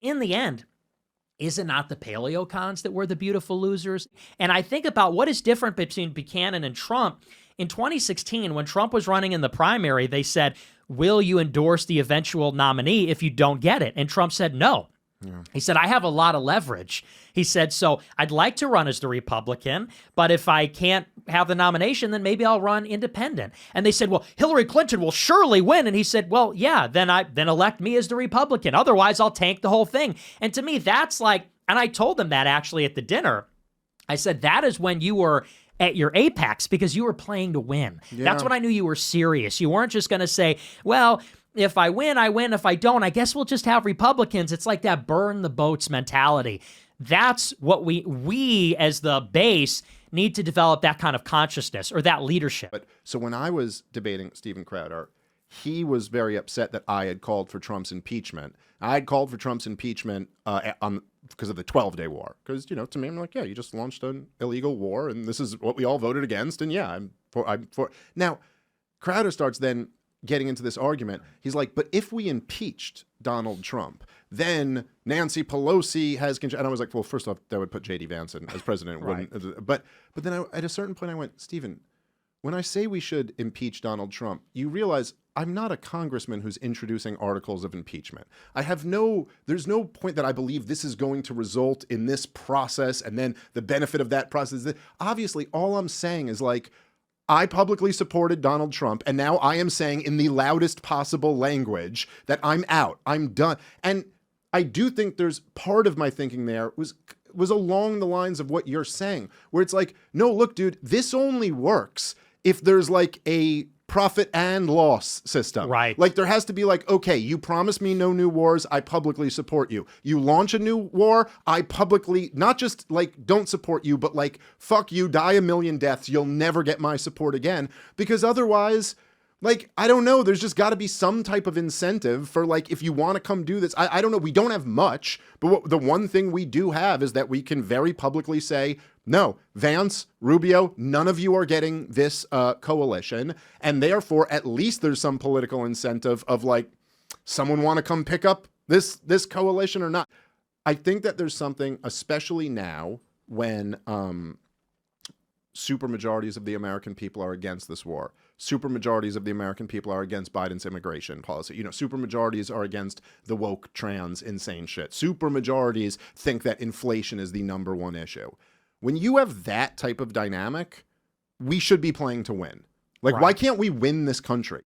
in the end, is it not the paleocons that were the beautiful losers? And I think about what is different between Buchanan and Trump. In 2016, when Trump was running in the primary, they said, will you endorse the eventual nominee if you don't get it? And Trump said no. Yeah. He said, I have a lot of leverage. He said, so I'd like to run as the Republican, but if I can't have the nomination, then maybe I'll run independent. And they said, well, Hillary Clinton will surely win. And he said, well, yeah, then elect me as the Republican. Otherwise, I'll tank the whole thing. And to me, that's like, and I told them that actually at the dinner. I said, that is when you were at your apex because you were playing to win. Yeah. That's when I knew you were serious. You weren't just going to say, well, if I win, I win. If I don't, I guess we'll just have Republicans. It's like that burn the boats mentality. That's what we as the base need to develop, that kind of consciousness or that leadership. But so when I was debating Steven Crowder, he was very upset that I had called for Trump's impeachment. I had called for Trump's impeachment because of the 12-day war. Because, to me, I'm like, yeah, you just launched an illegal war, and this is what we all voted against, and yeah, I'm for. Now, Crowder starts then getting into this argument. He's like, but if we impeached Donald Trump, then Nancy Pelosi has control. And I was like, well, first off, that would put J.D. Vance in as president. Right. But then at a certain point, I went, Stephen, when I say we should impeach Donald Trump, you realize I'm not a congressman who's introducing articles of impeachment. There's no point that I believe this is going to result in this process and then the benefit of that process. Obviously, all I'm saying is like, I publicly supported Donald Trump, and now I am saying in the loudest possible language that I'm out. I'm done. And I do think there's part of my thinking there was along the lines of what you're saying, where it's like, no, look, dude, this only works if there's like a profit and loss system. Right. Like there has to be like, okay, you promise me no new wars, I publicly support you. You launch a new war, I publicly, not just like don't support you, but like, fuck you, die a million deaths, you'll never get my support again. Because otherwise, like, I don't know, there's just got to be some type of incentive for like, if you want to come do this, I don't know, we don't have much, but the one thing we do have is that we can very publicly say, no, Vance, Rubio, none of you are getting this coalition. And therefore, at least there's some political incentive of like, someone want to come pick up this coalition or not. I think that there's something, especially now when supermajorities of the American people are against this war. Supermajorities of the American people are against Biden's immigration policy. Supermajorities are against the woke trans insane shit. Supermajorities think that inflation is the number one issue. When you have that type of dynamic, we should be playing to win. Like, right. Why can't we win this country?